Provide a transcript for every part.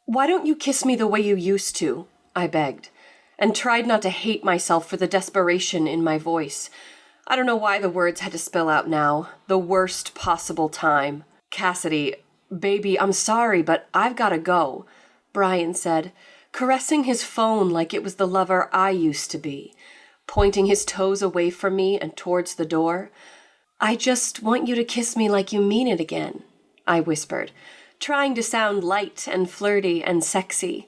Why don't you kiss me the way you used to? I begged, and tried not to hate myself for the desperation in my voice. I don't know why the words had to spill out now. The worst possible time. Cassidy, baby, I'm sorry, but I've gotta go, Brian said, caressing his phone like it was the lover I used to be, pointing his toes away from me and towards the door. I just want you to kiss me like you mean it again, I whispered, trying to sound light and flirty and sexy,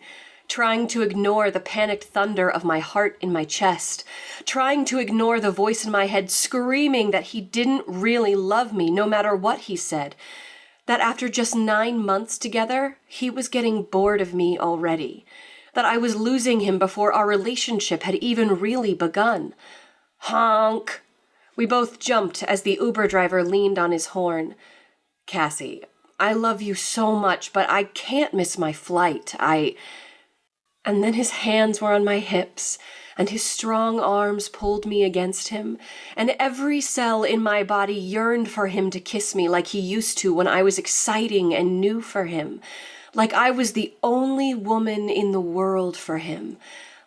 trying to ignore the panicked thunder of my heart in my chest, trying to ignore the voice in my head screaming that he didn't really love me no matter what he said, that after just 9 months together, he was getting bored of me already, that I was losing him before our relationship had even really begun. Honk! We both jumped as the Uber driver leaned on his horn. Cassie, I love you so much, but I can't miss my flight. And then his hands were on my hips, and his strong arms pulled me against him, and every cell in my body yearned for him to kiss me like he used to when I was exciting and new for him, like I was the only woman in the world for him,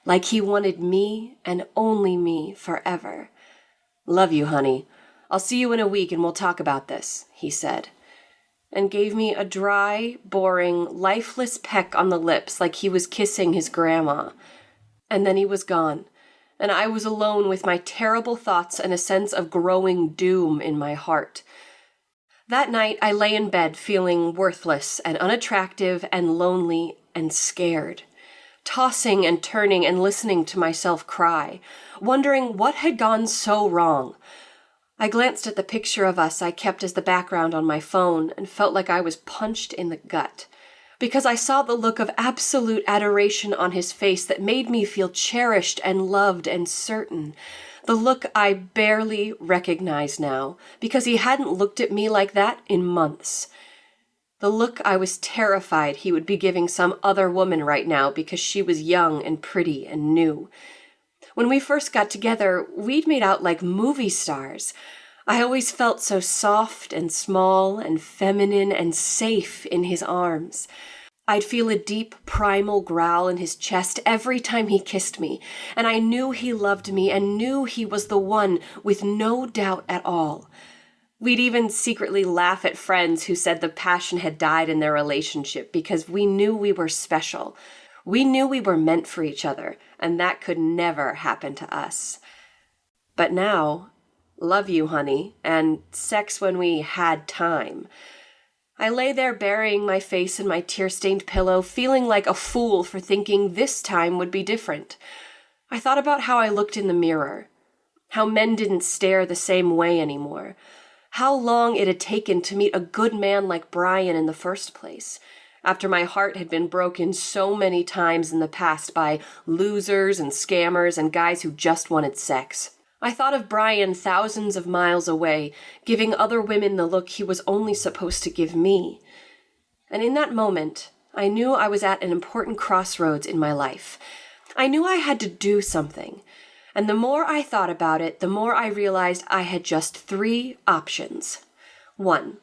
like he wanted me and only me forever. Love you, honey. I'll see you in a week and we'll talk about this, he said, and gave me a dry, boring, lifeless peck on the lips like he was kissing his grandma. And then he was gone, and I was alone with my terrible thoughts and a sense of growing doom in my heart. That night, I lay in bed feeling worthless and unattractive and lonely and scared, tossing and turning and listening to myself cry, wondering what had gone so wrong. I glanced at the picture of us I kept as the background on my phone and felt like I was punched in the gut, because I saw the look of absolute adoration on his face that made me feel cherished and loved and certain, the look I barely recognize now, because he hadn't looked at me like that in months. The look I was terrified he would be giving some other woman right now because she was young and pretty and new. When we first got together, we'd made out like movie stars. I always felt so soft and small and feminine and safe in his arms. I'd feel a deep primal growl in his chest every time he kissed me, and I knew he loved me and knew he was the one with no doubt at all. We'd even secretly laugh at friends who said the passion had died in their relationship because we knew we were special. We knew we were meant for each other, and that could never happen to us. But now, love you, honey, and sex when we had time. I lay there burying my face in my tear-stained pillow, feeling like a fool for thinking this time would be different. I thought about how I looked in the mirror, how men didn't stare the same way anymore, how long it had taken to meet a good man like Brian in the first place, after my heart had been broken so many times in the past by losers and scammers and guys who just wanted sex. I thought of Brian thousands of miles away, giving other women the look he was only supposed to give me. And in that moment, I knew I was at an important crossroads in my life. I knew I had to do something. And the more I thought about it, the more I realized I had just 3 options. 1.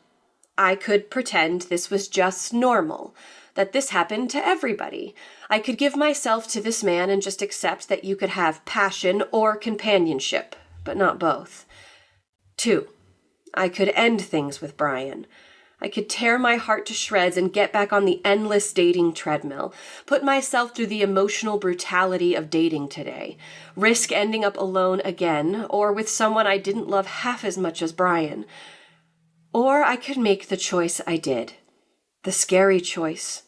I could pretend this was just normal, that this happened to everybody. I could give myself to this man and just accept that you could have passion or companionship, but not both. 2. I could end things with Brian. I could tear my heart to shreds and get back on the endless dating treadmill, put myself through the emotional brutality of dating today, risk ending up alone again, or with someone I didn't love half as much as Brian. Or I could make the choice I did. The scary choice.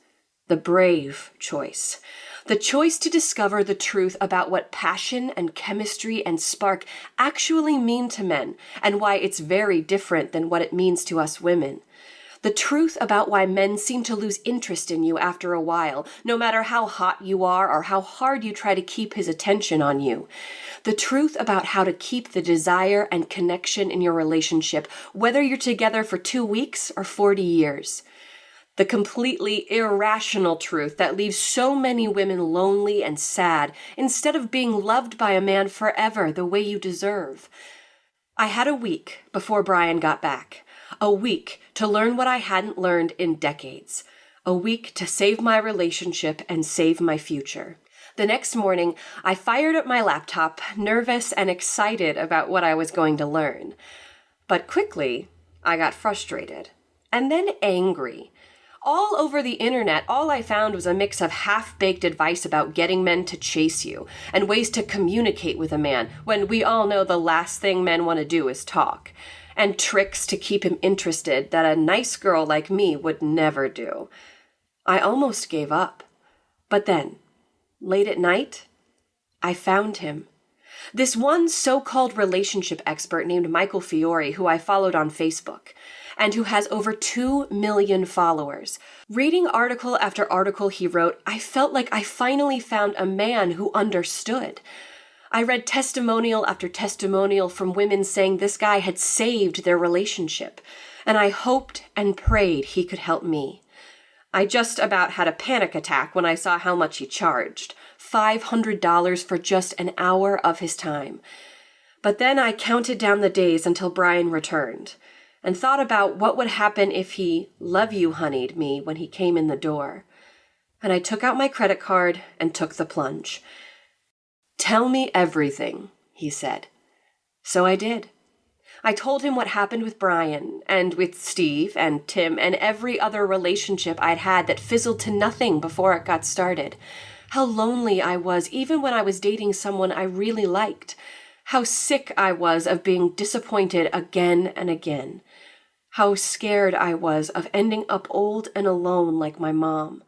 The brave choice. The choice to discover the truth about what passion and chemistry and spark actually mean to men, and why it's very different than what it means to us women. The truth about why men seem to lose interest in you after a while, no matter how hot you are or how hard you try to keep his attention on you. The truth about how to keep the desire and connection in your relationship, whether you're together for 2 weeks or 40 years. The completely irrational truth that leaves so many women lonely and sad instead of being loved by a man forever the way you deserve. I had a week before Brian got back. A week to learn what I hadn't learned in decades. A week to save my relationship and save my future. The next morning, I fired up my laptop, nervous and excited about what I was going to learn. But quickly, I got frustrated. And then angry. All over the internet, all I found was a mix of half-baked advice about getting men to chase you and ways to communicate with a man when we all know the last thing men want to do is talk, and tricks to keep him interested that a nice girl like me would never do. I almost gave up. But then, late at night, I found him. This one so-called relationship expert named Michael Fiore, who I followed on Facebook, and who has over 2 million followers. Reading article after article he wrote, I felt like I finally found a man who understood. I read testimonial after testimonial from women saying this guy had saved their relationship, and I hoped and prayed he could help me. I just about had a panic attack when I saw how much he charged. $500 for just an hour of his time. But then I counted down the days until Brian returned, and thought about what would happen if he love you honeyed me when he came in the door. And I took out my credit card and took the plunge. Tell me everything, he said. So I did. I told him what happened with Brian, and with Steve and Tim, and every other relationship I'd had that fizzled to nothing before it got started. How lonely I was even when I was dating someone I really liked. How sick I was of being disappointed again and again. How scared I was of ending up old and alone like my mom.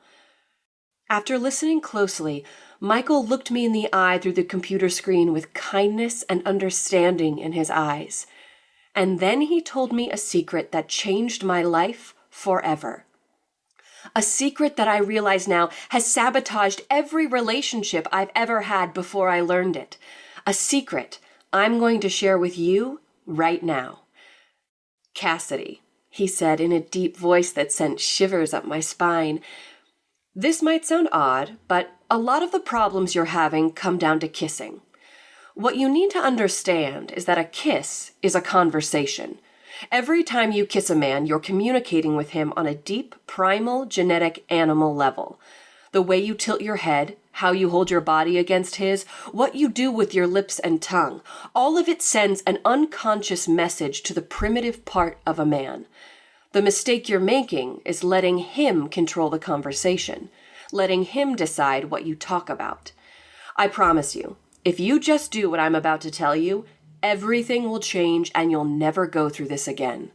After listening closely, Michael looked me in the eye through the computer screen with kindness and understanding in his eyes. And then he told me a secret that changed my life forever. A secret that I realize now has sabotaged every relationship I've ever had before I learned it. A secret I'm going to share with you right now. Cassidy, he said in a deep voice that sent shivers up my spine. This might sound odd, but a lot of the problems you're having come down to kissing. What you need to understand is that a kiss is a conversation. Every time you kiss a man, you're communicating with him on a deep, primal, genetic, animal level. The way you tilt your head, how you hold your body against his, what you do with your lips and tongue, all of it sends an unconscious message to the primitive part of a man. The mistake you're making is letting him control the conversation, letting him decide what you talk about. I promise you, if you just do what I'm about to tell you, everything will change and you'll never go through this again.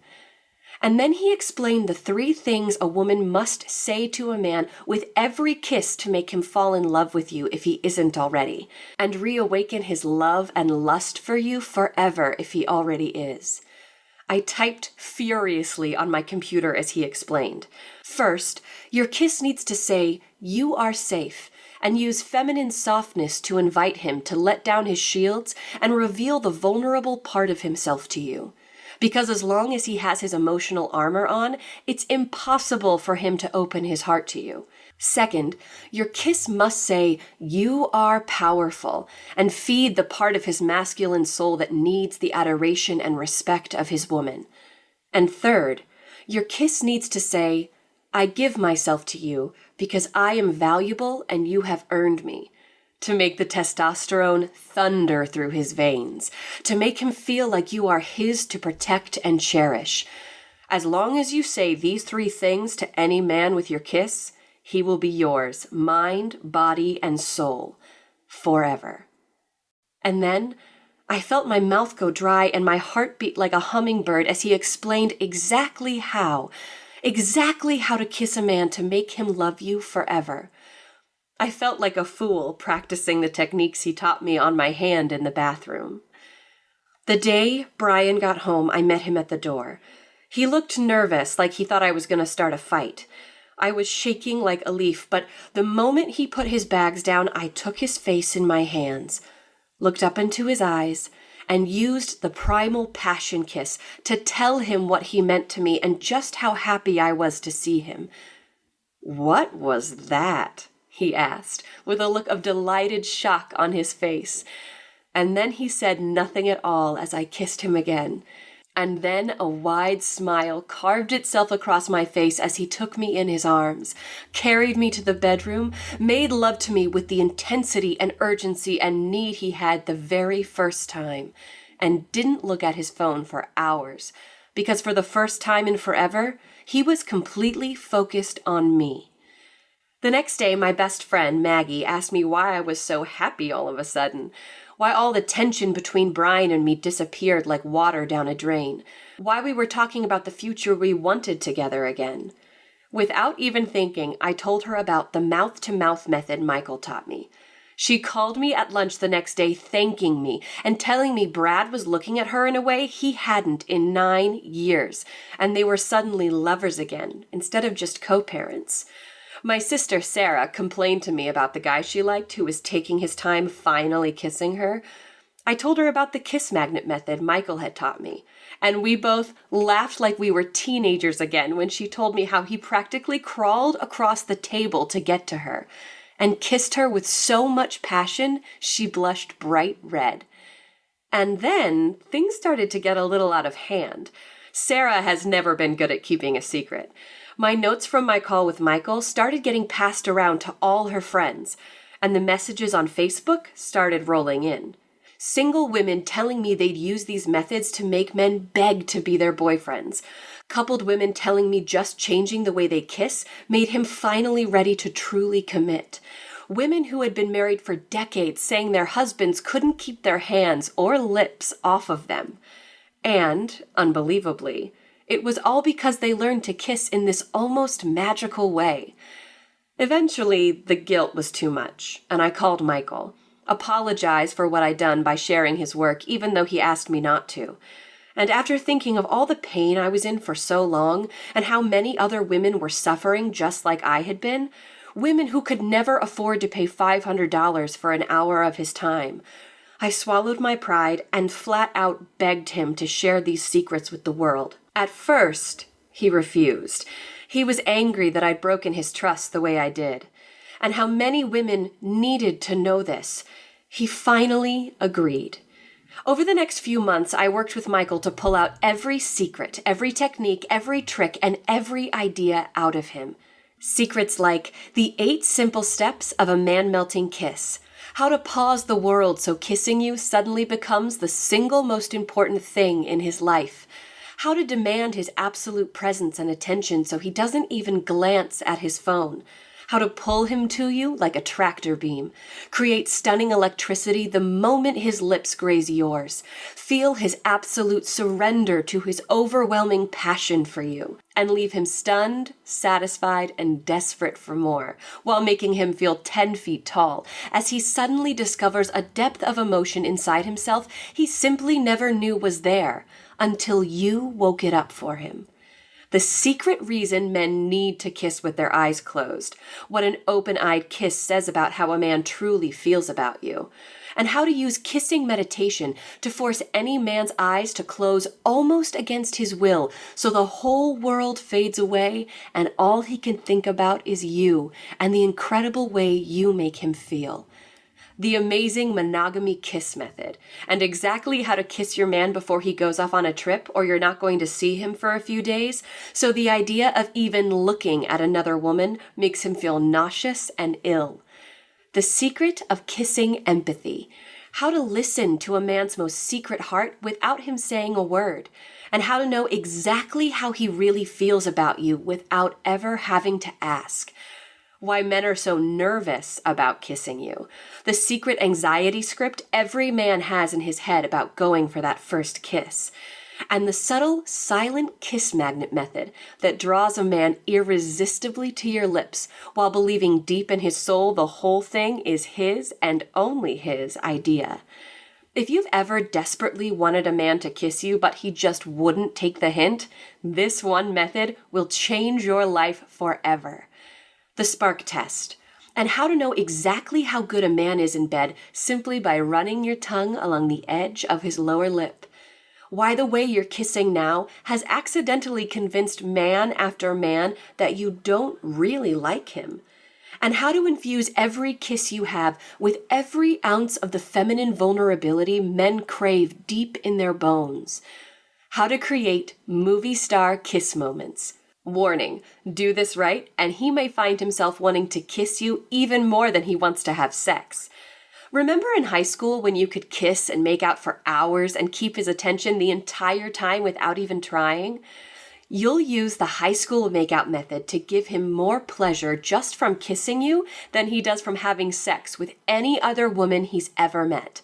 And then he explained the 3 things a woman must say to a man with every kiss to make him fall in love with you if he isn't already, and reawaken his love and lust for you forever if he already is. I typed furiously on my computer as he explained. First, your kiss needs to say, "You are safe," and use feminine softness to invite him to let down his shields and reveal the vulnerable part of himself to you. Because as long as he has his emotional armor on, it's impossible for him to open his heart to you. Second, your kiss must say, "You are powerful," and feed the part of his masculine soul that needs the adoration and respect of his woman. And third, your kiss needs to say, "I give myself to you because I am valuable and you have earned me," to make the testosterone thunder through his veins, to make him feel like you are his to protect and cherish. As long as you say these 3 things to any man with your kiss, he will be yours, mind, body, and soul, forever. And then I felt my mouth go dry and my heart beat like a hummingbird as he explained exactly how to kiss a man to make him love you forever. I felt like a fool practicing the techniques he taught me on my hand in the bathroom. The day Brian got home, I met him at the door. He looked nervous, like he thought I was going to start a fight. I was shaking like a leaf, but the moment he put his bags down, I took his face in my hands, looked up into his eyes, and used the primal passion kiss to tell him what he meant to me and just how happy I was to see him. "What was that?" he asked, with a look of delighted shock on his face. And then he said nothing at all as I kissed him again. And then a wide smile carved itself across my face as he took me in his arms, carried me to the bedroom, made love to me with the intensity and urgency and need he had the very first time, and didn't look at his phone for hours, because for the first time in forever, he was completely focused on me. The next day, my best friend, Maggie, asked me why I was so happy all of a sudden, why all the tension between Brian and me disappeared like water down a drain, why we were talking about the future we wanted together again. Without even thinking, I told her about the mouth-to-mouth method Michael taught me. She called me at lunch the next day thanking me and telling me Brad was looking at her in a way he hadn't in 9 years, and they were suddenly lovers again, instead of just co-parents. My sister Sarah complained to me about the guy she liked who was taking his time finally kissing her. I told her about the kiss magnet method Michael had taught me, and we both laughed like we were teenagers again when she told me how he practically crawled across the table to get to her, and kissed her with so much passion she blushed bright red. And then things started to get a little out of hand. Sarah has never been good at keeping a secret. My notes from my call with Michael started getting passed around to all her friends, and the messages on Facebook started rolling in. Single women telling me they'd use these methods to make men beg to be their boyfriends. Coupled women telling me just changing the way they kiss made him finally ready to truly commit. Women who had been married for decades saying their husbands couldn't keep their hands or lips off of them. And, unbelievably, it was all because they learned to kiss in this almost magical way. Eventually, the guilt was too much, and I called Michael, apologized for what I'd done by sharing his work, even though he asked me not to. And after thinking of all the pain I was in for so long, and how many other women were suffering just like I had been, women who could never afford to pay $500 for an hour of his time, I swallowed my pride and flat out begged him to share these secrets with the world. At first, he refused. He was angry that I'd broken his trust the way I did, and how many women needed to know this. He finally agreed. Over the next few months, I worked with Michael to pull out every secret, every technique, every trick, and every idea out of him. Secrets like the 8 simple steps of a man-melting kiss, how to pause the world so kissing you suddenly becomes the single most important thing in his life, how to demand his absolute presence and attention so he doesn't even glance at his phone, how to pull him to you like a tractor beam, create stunning electricity the moment his lips graze yours, feel his absolute surrender to his overwhelming passion for you, and leave him stunned, satisfied, and desperate for more, while making him feel 10 feet tall, as he suddenly discovers a depth of emotion inside himself he simply never knew was there, until you woke it up for him. The secret reason men need to kiss with their eyes closed, what an open-eyed kiss says about how a man truly feels about you, and how to use kissing meditation to force any man's eyes to close almost against his will so the whole world fades away and all he can think about is you and the incredible way you make him feel. The amazing monogamy kiss method, and exactly how to kiss your man before he goes off on a trip or you're not going to see him for a few days, so the idea of even looking at another woman makes him feel nauseous and ill. The secret of kissing empathy, how to listen to a man's most secret heart without him saying a word, and how to know exactly how he really feels about you without ever having to ask. Why men are so nervous about kissing you. The secret anxiety script every man has in his head about going for that first kiss. And the subtle, silent kiss magnet method that draws a man irresistibly to your lips while believing deep in his soul the whole thing is his and only his idea. If you've ever desperately wanted a man to kiss you but he just wouldn't take the hint, this one method will change your life forever. The spark test, and how to know exactly how good a man is in bed simply by running your tongue along the edge of his lower lip. Why the way you're kissing now has accidentally convinced man after man that you don't really like him. And how to infuse every kiss you have with every ounce of the feminine vulnerability men crave deep in their bones. How to create movie star kiss moments. Warning, do this right, and he may find himself wanting to kiss you even more than he wants to have sex. Remember in high school when you could kiss and make out for hours and keep his attention the entire time without even trying? You'll use the high school makeout method to give him more pleasure just from kissing you than he does from having sex with any other woman he's ever met.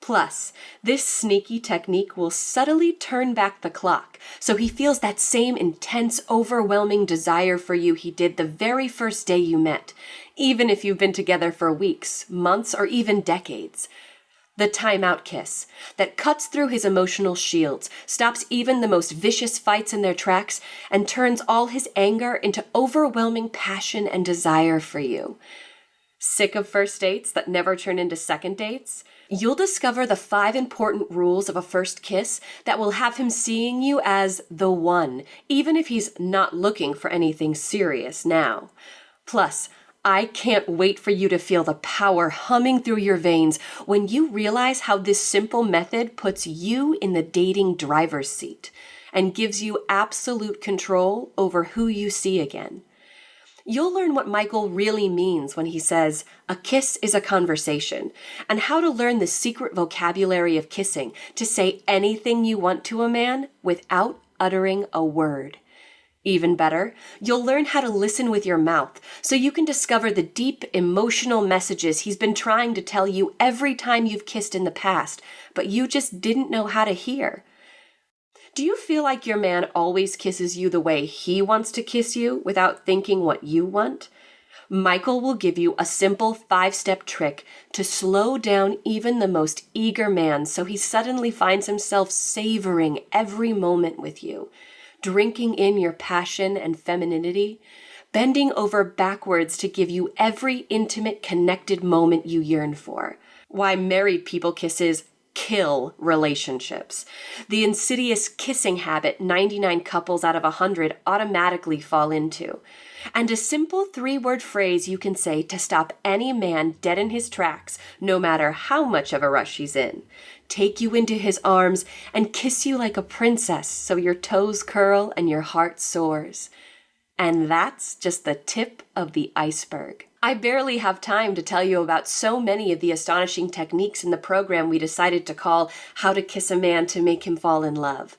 Plus, this sneaky technique will subtly turn back the clock, so he feels that same intense, overwhelming desire for you he did the very first day you met, even if you've been together for weeks, months, or even decades. The timeout kiss that cuts through his emotional shields, stops even the most vicious fights in their tracks, and turns all his anger into overwhelming passion and desire for you. Sick of first dates that never turn into second dates? You'll discover the 5 important rules of a first kiss that will have him seeing you as the one, even if he's not looking for anything serious now. Plus, I can't wait for you to feel the power humming through your veins when you realize how this simple method puts you in the dating driver's seat and gives you absolute control over who you see again. You'll learn what Michael really means when he says, a kiss is a conversation, and how to learn the secret vocabulary of kissing to say anything you want to a man without uttering a word. Even better, you'll learn how to listen with your mouth so you can discover the deep emotional messages he's been trying to tell you every time you've kissed in the past, but you just didn't know how to hear. Do you feel like your man always kisses you the way he wants to kiss you without thinking what you want? Michael will give you a simple 5-step trick to slow down even the most eager man so he suddenly finds himself savoring every moment with you, drinking in your passion and femininity, bending over backwards to give you every intimate, connected moment you yearn for. Why married people kisses kill relationships. The insidious kissing habit 99 couples out of 100 automatically fall into. And a simple 3-word phrase you can say to stop any man dead in his tracks, no matter how much of a rush he's in. Take you into his arms and kiss you like a princess so your toes curl and your heart soars. And that's just the tip of the iceberg. I barely have time to tell you about so many of the astonishing techniques in the program we decided to call How to Kiss a Man to Make Him Fall in Love.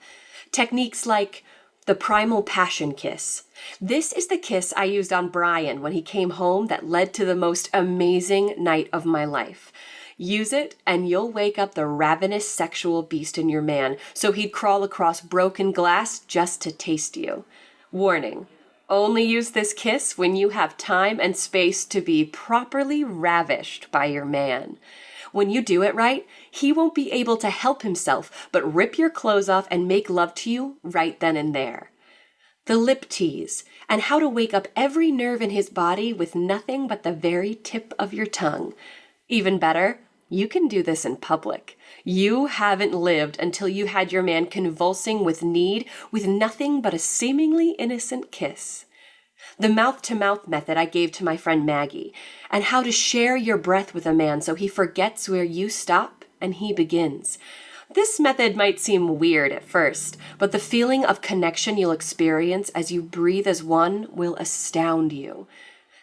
Techniques like the primal passion kiss. This is the kiss I used on Brian when he came home that led to the most amazing night of my life. Use it and you'll wake up the ravenous sexual beast in your man so he'd crawl across broken glass just to taste you. Warning. Only use this kiss when you have time and space to be properly ravished by your man. When you do it right, he won't be able to help himself but rip your clothes off and make love to you right then and there. The lip tease, and how to wake up every nerve in his body with nothing but the very tip of your tongue. Even better, you can do this in public. You haven't lived until you had your man convulsing with need with nothing but a seemingly innocent kiss. The mouth-to-mouth method I gave to my friend Maggie, and how to share your breath with a man so he forgets where you stop and he begins. This method might seem weird at first, but the feeling of connection you'll experience as you breathe as one will astound you.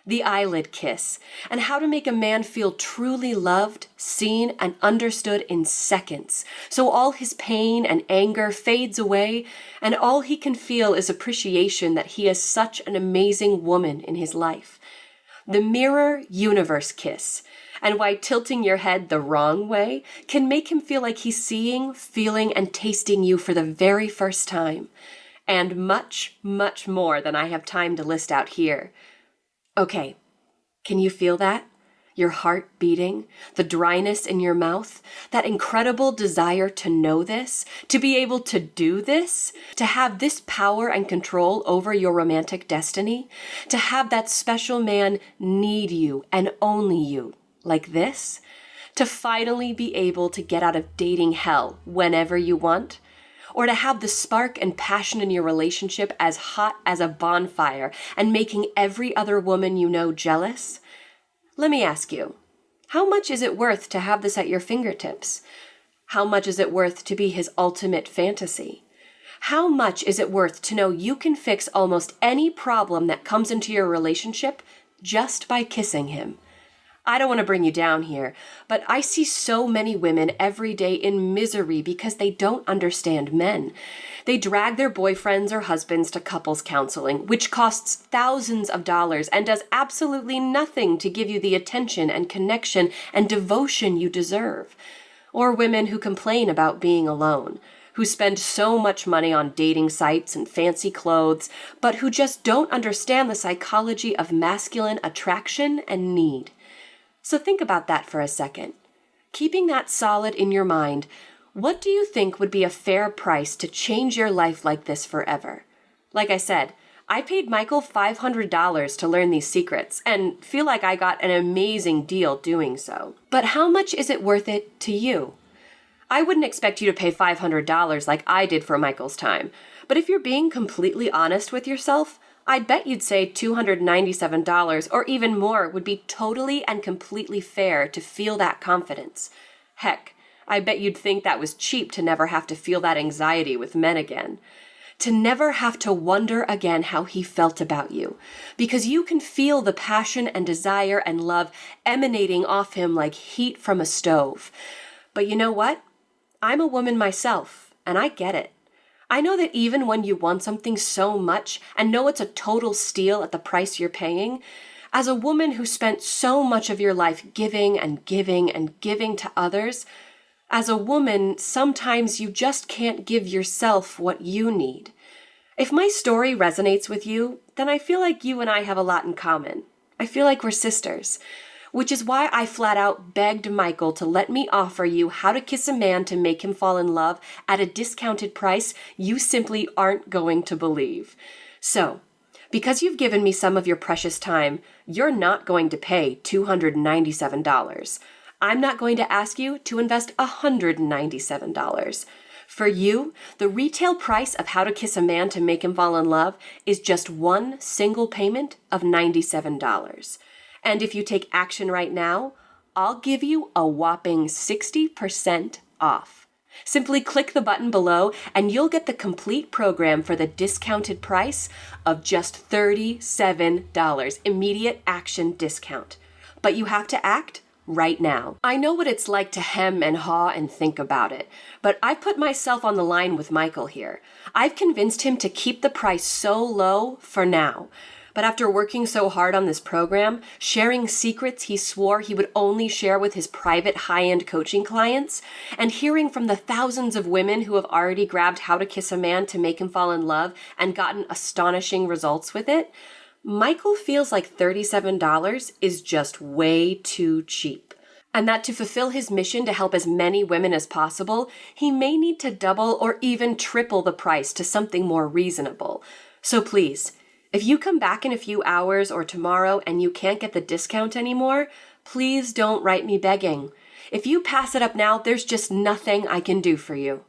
The eyelid kiss, and how to make a man feel truly loved, seen, and understood in seconds, so all his pain and anger fades away, and all he can feel is appreciation that he has such an amazing woman in his life. The mirror universe kiss, and why tilting your head the wrong way can make him feel like he's seeing, feeling, and tasting you for the very first time. And much, much more than I have time to list out here. Okay, can you feel that? Your heart beating, the dryness in your mouth, that incredible desire to know this, to be able to do this, to have this power and control over your romantic destiny, to have that special man need you and only you, like this, to finally be able to get out of dating hell whenever you want, or to have the spark and passion in your relationship as hot as a bonfire and making every other woman you know jealous? Let me ask you, how much is it worth to have this at your fingertips? How much is it worth to be his ultimate fantasy? How much is it worth to know you can fix almost any problem that comes into your relationship just by kissing him? I don't want to bring you down here, but I see so many women every day in misery because they don't understand men. They drag their boyfriends or husbands to couples counseling, which costs thousands of dollars and does absolutely nothing to give you the attention and connection and devotion you deserve. Or women who complain about being alone, who spend so much money on dating sites and fancy clothes, but who just don't understand the psychology of masculine attraction and need. So think about that for a second. Keeping that solid in your mind, what do you think would be a fair price to change your life like this forever? Like I said, I paid Michael $500 to learn these secrets and feel like I got an amazing deal doing so. But how much is it worth it to you? I wouldn't expect you to pay $500 like I did for Michael's time, but if you're being completely honest with yourself, I'd bet you'd say $297 or even more would be totally and completely fair to feel that confidence. Heck, I bet you'd think that was cheap to never have to feel that anxiety with men again. To never have to wonder again how he felt about you, because you can feel the passion and desire and love emanating off him like heat from a stove. But you know what? I'm a woman myself, and I get it. I know that even when you want something so much and know it's a total steal at the price you're paying, as a woman who spent so much of your life giving and giving and giving to others, as a woman, sometimes you just can't give yourself what you need. If my story resonates with you, then I feel like you and I have a lot in common. I feel like we're sisters. Which is why I flat out begged Michael to let me offer you how to kiss a man to make him fall in love at a discounted price you simply aren't going to believe. So, because you've given me some of your precious time, you're not going to pay $297. I'm not going to ask you to invest $197. For you, the retail price of how to kiss a man to make him fall in love is just one single payment of $97. And if you take action right now, I'll give you a whopping 60% off. Simply click the button below and you'll get the complete program for the discounted price of just $37. Immediate action discount. But you have to act right now. I know what it's like to hem and haw and think about it, but I've put myself on the line with Michael here. I've convinced him to keep the price so low for now. But after working so hard on this program, sharing secrets he swore he would only share with his private high-end coaching clients, and hearing from the thousands of women who have already grabbed How to Kiss a Man to Make Him Fall in Love and gotten astonishing results with it, Michael feels like $37 is just way too cheap. And that to fulfill his mission to help as many women as possible, he may need to double or even triple the price to something more reasonable. So please, if you come back in a few hours or tomorrow and you can't get the discount anymore, please don't write me begging. If you pass it up now, there's just nothing I can do for you.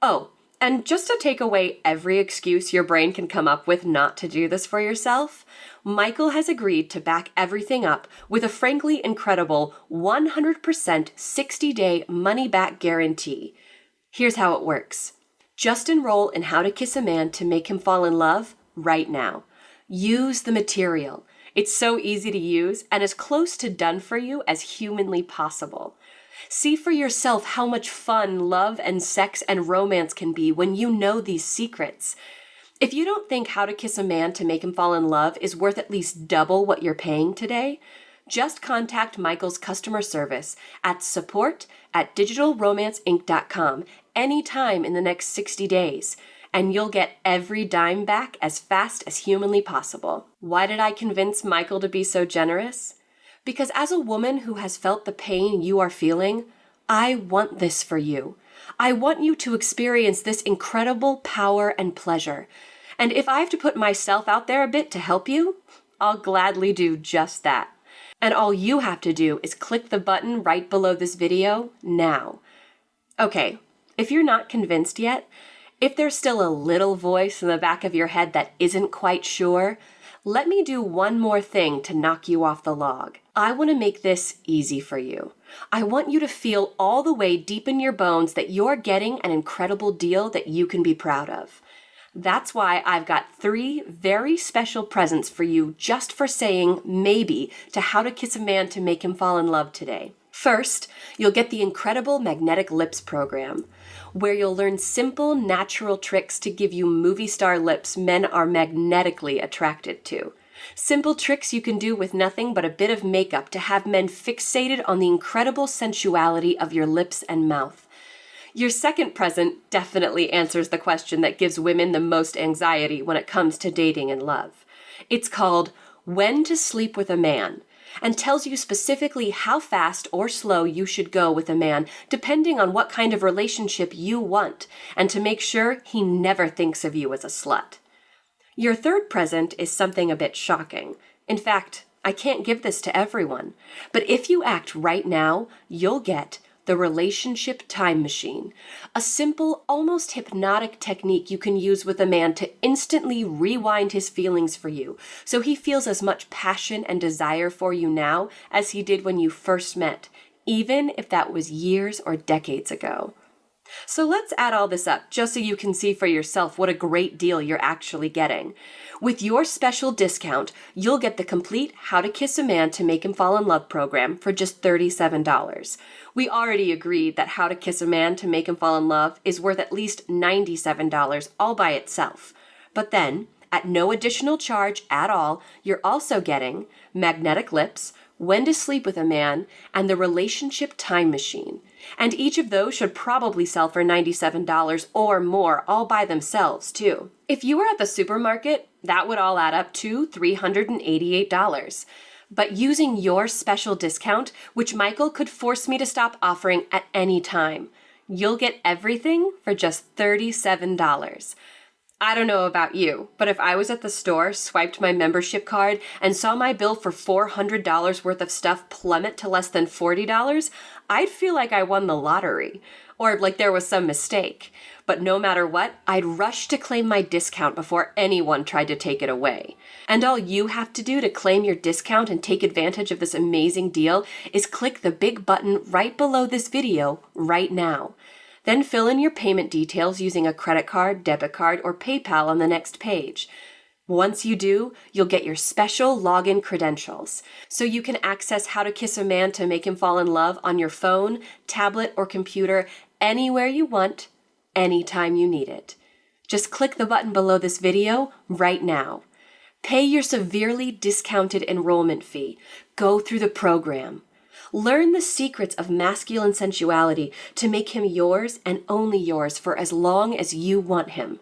Oh, and just to take away every excuse your brain can come up with not to do this for yourself, Michael has agreed to back everything up with a frankly incredible 100% 60-day money-back guarantee. Here's how it works. Just enroll in How to Kiss a Man to Make Him Fall in Love right now. Use the material. It's so easy to use and as close to done for you as humanly possible. See for yourself how much fun love and sex and romance can be when you know these secrets. If you don't think How to Kiss a Man to Make Him Fall in Love is worth at least double what you're paying today, just contact Michael's customer service at support@digitalromanceinc.com anytime in the next 60 days. And you'll get every dime back as fast as humanly possible. Why did I convince Michael to be so generous? Because as a woman who has felt the pain you are feeling, I want this for you. I want you to experience this incredible power and pleasure. And if I have to put myself out there a bit to help you, I'll gladly do just that. And all you have to do is click the button right below this video now. Okay, if you're not convinced yet, if there's still a little voice in the back of your head that isn't quite sure, let me do one more thing to knock you off the log. I want to make this easy for you. I want you to feel all the way deep in your bones that you're getting an incredible deal that you can be proud of. That's why I've got 3 very special presents for you just for saying maybe to how to kiss a man to make him fall in love today. First, you'll get the incredible Magnetic Lips program, where you'll learn simple, natural tricks to give you movie star lips men are magnetically attracted to. Simple tricks you can do with nothing but a bit of makeup to have men fixated on the incredible sensuality of your lips and mouth. Your second present definitely answers the question that gives women the most anxiety when it comes to dating and love. It's called When to Sleep with a Man, and tells you specifically how fast or slow you should go with a man depending on what kind of relationship you want, and to make sure he never thinks of you as a slut. Your third present is something a bit shocking. In fact, I can't give this to everyone, but if you act right now, you'll get the Relationship Time Machine, a simple, almost hypnotic technique you can use with a man to instantly rewind his feelings for you, so he feels as much passion and desire for you now as he did when you first met, even if that was years or decades ago. So let's add all this up just so you can see for yourself what a great deal you're actually getting. With your special discount, you'll get the complete How to Kiss a Man to Make Him Fall in Love program for just $37. We already agreed that How to Kiss a Man to Make Him Fall in Love is worth at least $97 all by itself. But then, at no additional charge at all, you're also getting Magnetic Lips, When to Sleep with a Man, and the Relationship Time Machine. And each of those should probably sell for $97 or more all by themselves, too. If you were at the supermarket, that would all add up to $388. But using your special discount, which Michael could force me to stop offering at any time, you'll get everything for just $37. I don't know about you, but if I was at the store, swiped my membership card, and saw my bill for $400 worth of stuff plummet to less than $40, I'd feel like I won the lottery, or like there was some mistake. But no matter what, I'd rush to claim my discount before anyone tried to take it away. And all you have to do to claim your discount and take advantage of this amazing deal is click the big button right below this video right now. Then fill in your payment details using a credit card, debit card, or PayPal on the next page. Once you do, you'll get your special login credentials, so you can access How to Kiss a Man to Make Him Fall in Love on your phone, tablet, or computer anywhere you want, anytime you need it. Just click the button below this video right now. Pay your severely discounted enrollment fee. Go through the program. Learn the secrets of masculine sensuality to make him yours and only yours for as long as you want him.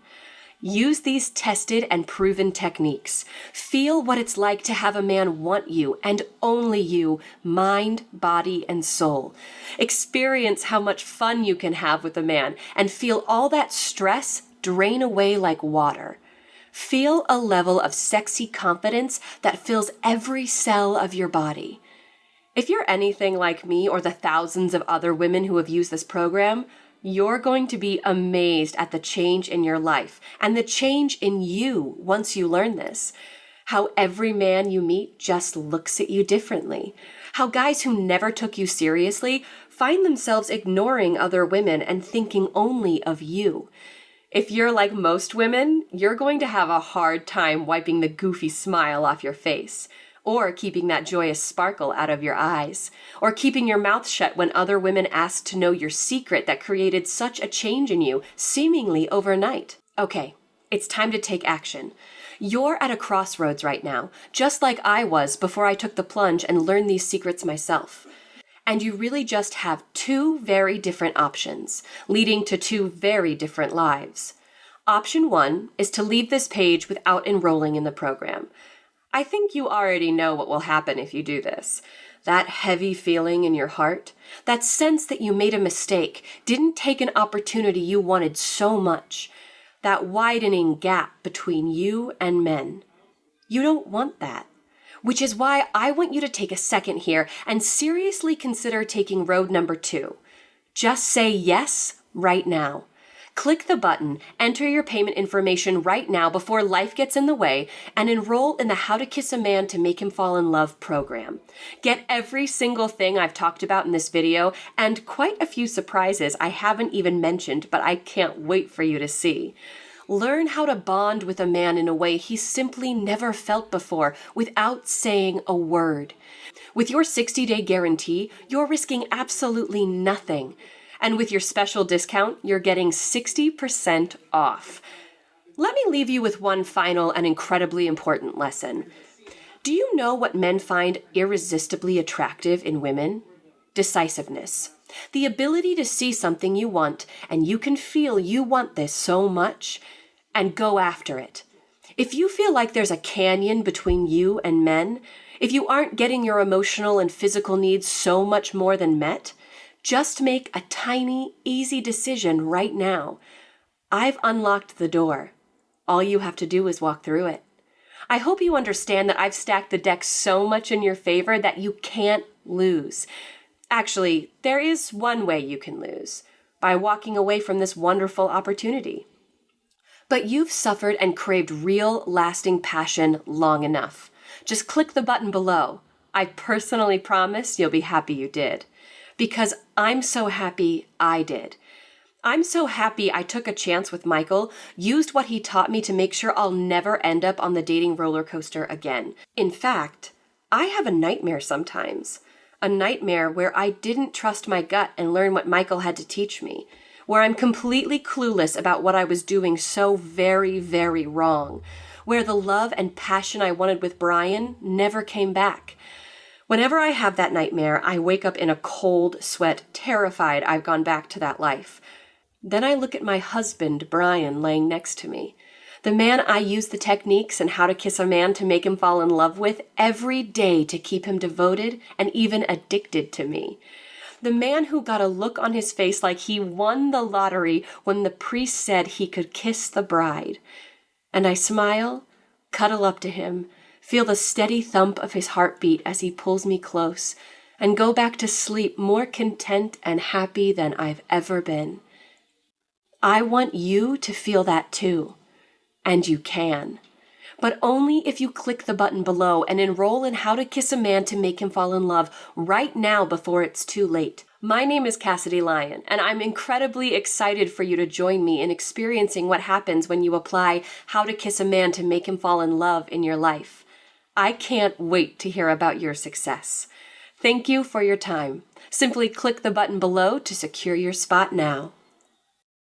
Use these tested and proven techniques. Feel what it's like to have a man want you and only you, mind, body, and soul. Experience how much fun you can have with a man and feel all that stress drain away like water. Feel a level of sexy confidence that fills every cell of your body. If you're anything like me or the thousands of other women who have used this program, you're going to be amazed at the change in your life and the change in you once you learn this. How every man you meet just looks at you differently. How guys who never took you seriously find themselves ignoring other women and thinking only of you. If you're like most women, you're going to have a hard time wiping the goofy smile off your face, or keeping that joyous sparkle out of your eyes, or keeping your mouth shut when other women ask to know your secret that created such a change in you, seemingly overnight. Okay, it's time to take action. You're at a crossroads right now, just like I was before I took the plunge and learned these secrets myself. And you really just have 2 very different options, leading to 2 very different lives. Option 1 is to leave this page without enrolling in the program. I think you already know what will happen if you do this. That heavy feeling in your heart, that sense that you made a mistake, didn't take an opportunity you wanted so much, that widening gap between you and men. You don't want that, which is why I want you to take a second here and seriously consider taking road number 2. Just say yes right now. Click the button, enter your payment information right now before life gets in the way, and enroll in the How to Kiss a Man to Make Him Fall in Love program. Get every single thing I've talked about in this video, and quite a few surprises I haven't even mentioned, but I can't wait for you to see. Learn how to bond with a man in a way he simply never felt before without saying a word. With your 60-day guarantee, you're risking absolutely nothing. And with your special discount, you're getting 60% off. Let me leave you with one final and incredibly important lesson. Do you know what men find irresistibly attractive in women? Decisiveness. The ability to see something you want, and you can feel you want this so much, and go after it. If you feel like there's a canyon between you and men, if you aren't getting your emotional and physical needs so much more than met, just make a tiny, easy decision right now. I've unlocked the door. All you have to do is walk through it. I hope you understand that I've stacked the deck so much in your favor that you can't lose. Actually, there is one way you can lose, by walking away from this wonderful opportunity. But you've suffered and craved real, lasting passion long enough. Just click the button below. I personally promise you'll be happy you did. Because I'm so happy I did. I'm so happy I took a chance with Michael, used what he taught me to make sure I'll never end up on the dating roller coaster again. In fact, I have a nightmare sometimes. A nightmare where I didn't trust my gut and learn what Michael had to teach me. Where I'm completely clueless about what I was doing so very, very wrong. Where the love and passion I wanted with Brian never came back. Whenever I have that nightmare, I wake up in a cold sweat, terrified I've gone back to that life. Then I look at my husband, Brian, laying next to me. The man I use the techniques and how to kiss a man to make him fall in love with every day to keep him devoted and even addicted to me. The man who got a look on his face like he won the lottery when the priest said he could kiss the bride. And I smile, cuddle up to him, feel the steady thump of his heartbeat as he pulls me close, and go back to sleep more content and happy than I've ever been. I want you to feel that too. And you can. But only if you click the button below and enroll in How to Kiss a Man to Make Him Fall in Love right now before it's too late. My name is Cassidy Lyon, and I'm incredibly excited for you to join me in experiencing what happens when you apply How to Kiss a Man to Make Him Fall in Love in your life. I can't wait to hear about your success. Thank you for your time. Simply click the button below to secure your spot now.